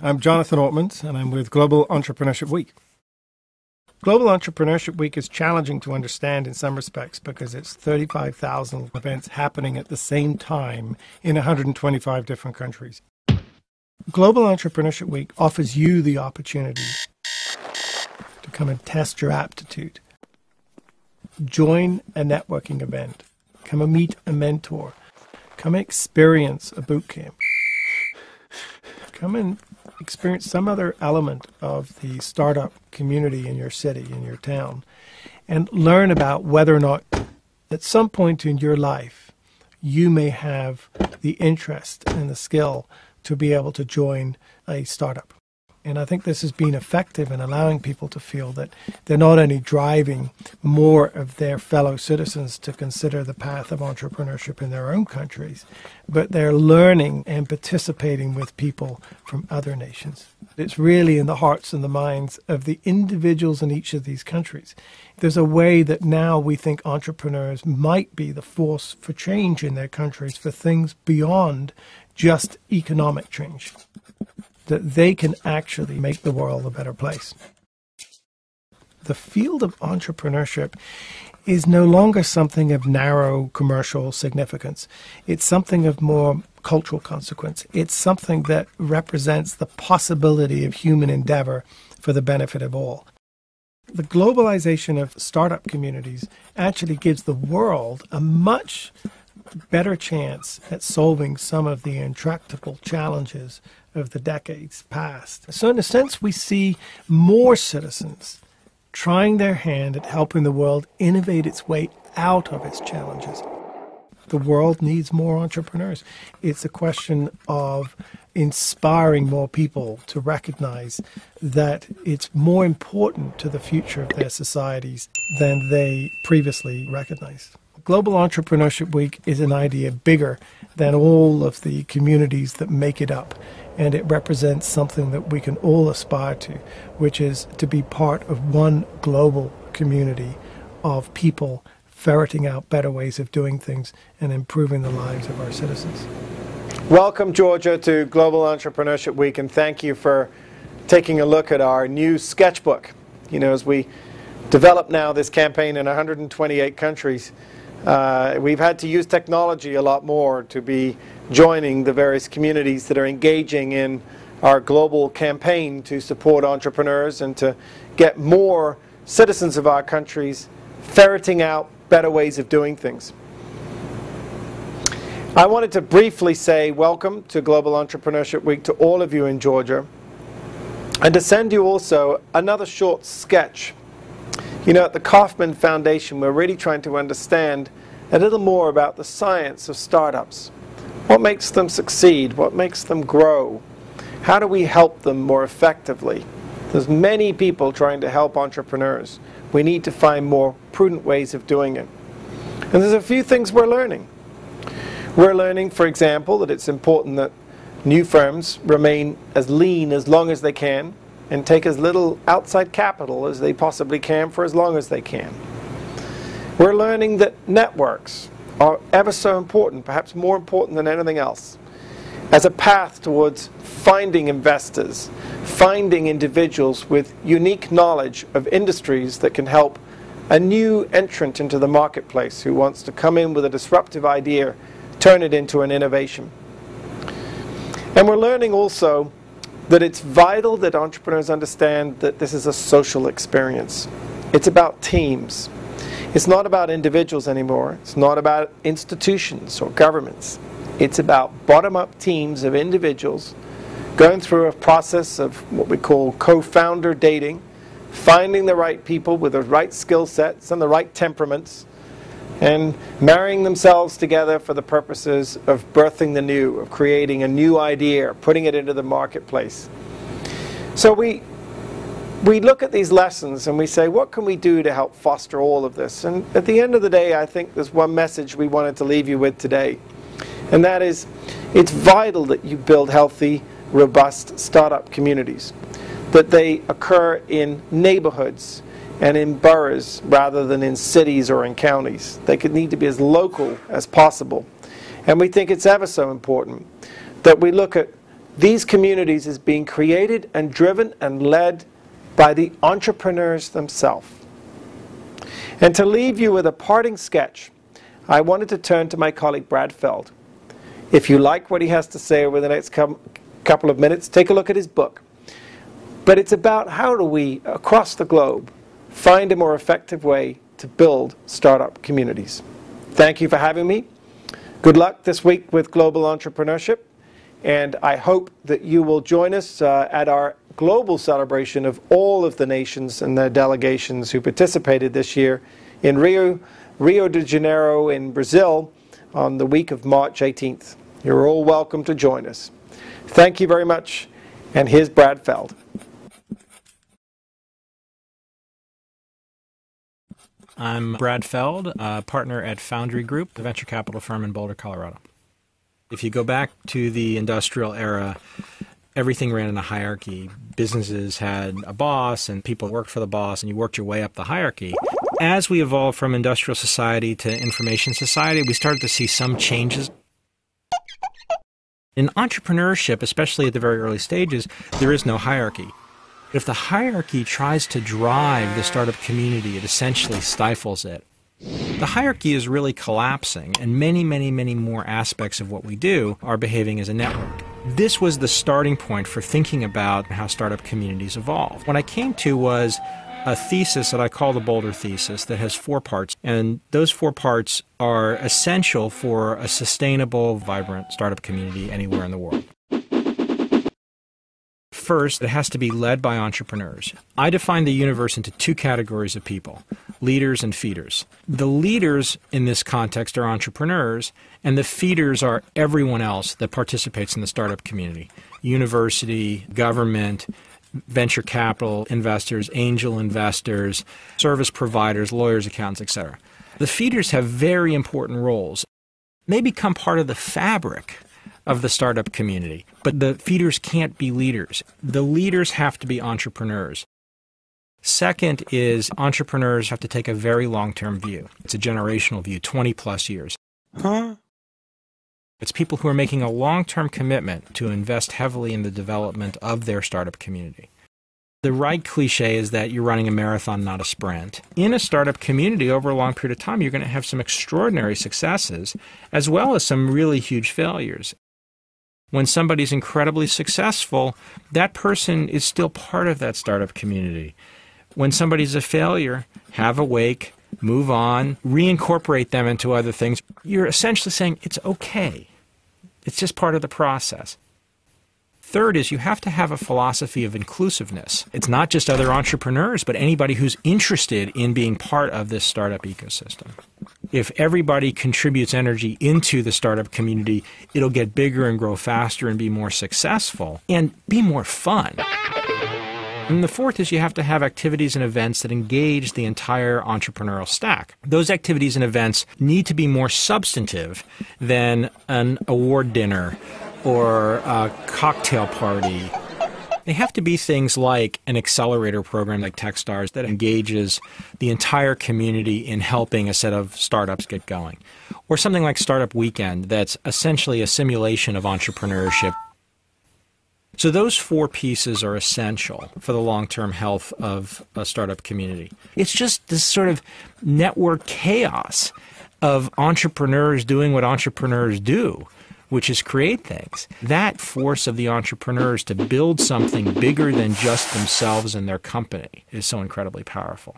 I'm Jonathan Ortmans, and I'm with Global Entrepreneurship Week. Global Entrepreneurship Week is challenging to understand in some respects because it's 35,000 events happening at the same time in 125 different countries. Global Entrepreneurship Week offers you the opportunity to come and test your aptitude. Join a networking event. Come and meet a mentor. Come and experience a boot camp. Come and experience some other element of the startup community in your city, in your town, and learn about whether or not at some point in your life you may have the interest and the skill to be able to join a startup. And I think this has been effective in allowing people to feel that they're not only driving more of their fellow citizens to consider the path of entrepreneurship in their own countries, but they're learning and participating with people from other nations. It's really in the hearts and the minds of the individuals in each of these countries. There's a way that now we think entrepreneurs might be the force for change in their countries for things beyond just economic change, that they can actually make the world a better place. The field of entrepreneurship is no longer something of narrow commercial significance. It's something of more cultural consequence. It's something that represents the possibility of human endeavor for the benefit of all. The globalization of startup communities actually gives the world a much better chance at solving some of the intractable challenges of the decades past. So in a sense, we see more citizens trying their hand at helping the world innovate its way out of its challenges. The world needs more entrepreneurs. It's a question of inspiring more people to recognize that it's more important to the future of their societies than they previously recognized. Global Entrepreneurship Week is an idea bigger than all of the communities that make it up, and it represents something that we can all aspire to, which is to be part of one global community of people ferreting out better ways of doing things and improving the lives of our citizens. Welcome, Georgia, to Global Entrepreneurship Week, and thank you for taking a look at our new sketchbook. You know, as we develop now this campaign in 128 countries, we've had to use technology a lot more to be joining the various communities that are engaging in our global campaign to support entrepreneurs and to get more citizens of our countries ferreting out better ways of doing things. I wanted to briefly say welcome to Global Entrepreneurship Week to all of you in Georgia, and to send you also another short sketch. You know, at the Kauffman Foundation, we're really trying to understand a little more about the science of startups. What makes them succeed? What makes them grow? How do we help them more effectively? There's many people trying to help entrepreneurs. We need to find more prudent ways of doing it. And there's a few things we're learning. We're learning, for example, that it's important that new firms remain as lean as long as they can and take as little outside capital as they possibly can for as long as they can. We're learning that networks are ever so important, perhaps more important than anything else, as a path towards finding investors, finding individuals with unique knowledge of industries that can help a new entrant into the marketplace who wants to come in with a disruptive idea, turn it into an innovation. And we're learning also that it's vital that entrepreneurs understand that this is a social experience. It's about teams. It's not about individuals anymore. It's not about institutions or governments. It's about bottom-up teams of individuals going through a process of what we call co-founder dating, finding the right people with the right skill sets and the right temperaments, and marrying themselves together for the purposes of birthing the new, of creating a new idea, putting it into the marketplace. So we look at these lessons and we say, what can we do to help foster all of this? And at the end of the day, I think there's one message we wanted to leave you with today. And that is, it's vital that you build healthy, robust startup communities, that they occur in neighborhoods and in boroughs rather than in cities or in counties. They could need to be as local as possible. And we think it's ever so important that we look at these communities is being created and driven and led by the entrepreneurs themselves. And to leave you with a parting sketch, I wanted to turn to my colleague Brad Feld. If you like what he has to say over the next couple of minutes, take a look at his book. But it's about how do we, across the globe, find a more effective way to build startup communities. Thank you for having me. Good luck this week with Global Entrepreneurship, and I hope that you will join us at our global celebration of all of the nations and their delegations who participated this year in Rio de Janeiro in Brazil on the week of March 18th. You're all welcome to join us. Thank you very much, and here's Brad Feld. I'm Brad Feld, a partner at Foundry Group, the venture capital firm in Boulder, Colorado. If you go back to the industrial era, everything ran in a hierarchy. Businesses had a boss, and people worked for the boss, and you worked your way up the hierarchy. As we evolved from industrial society to information society, we started to see some changes. In entrepreneurship, especially at the very early stages, there is no hierarchy. If the hierarchy tries to drive the startup community, it essentially stifles it. The hierarchy is really collapsing, and many, many, many more aspects of what we do are behaving as a network. This was the starting point for thinking about how startup communities evolve. What I came to was a thesis that I call the Boulder thesis that has 4 parts, and those 4 parts are essential for a sustainable, vibrant startup community anywhere in the world. First, it has to be led by entrepreneurs. I define the universe into 2 categories of people, leaders and feeders. The leaders in this context are entrepreneurs, and the feeders are everyone else that participates in the startup community. University, government, venture capital investors, angel investors, service providers, lawyers, accountants, etc. The feeders have very important roles. They become part of the fabric of the startup community, but the feeders can't be leaders. The leaders have to be entrepreneurs. Second is entrepreneurs have to take a very long-term view. It's a generational view, 20 plus years. It's people who are making a long-term commitment to invest heavily in the development of their startup community. The right cliche is that you're running a marathon, not a sprint. In a startup community, over a long period of time, you're going to have some extraordinary successes, as well as some really huge failures. When somebody's incredibly successful, that person is still part of that startup community. When somebody's a failure, have a wake, move on, reincorporate them into other things. You're essentially saying it's okay. It's just part of the process. Third is you have to have a philosophy of inclusiveness. It's not just other entrepreneurs, but anybody who's interested in being part of this startup ecosystem. If everybody contributes energy into the startup community, it'll get bigger and grow faster and be more successful and be more fun. And the fourth is you have to have activities and events that engage the entire entrepreneurial stack. Those activities and events need to be more substantive than an award dinner or a cocktail party. They have to be things like an accelerator program like Techstars that engages the entire community in helping a set of startups get going. Or something like Startup Weekend that's essentially a simulation of entrepreneurship. So those 4 pieces are essential for the long-term health of a startup community. It's just this sort of network chaos of entrepreneurs doing what entrepreneurs do, which is create things. That force of the entrepreneurs to build something bigger than just themselves and their company is so incredibly powerful.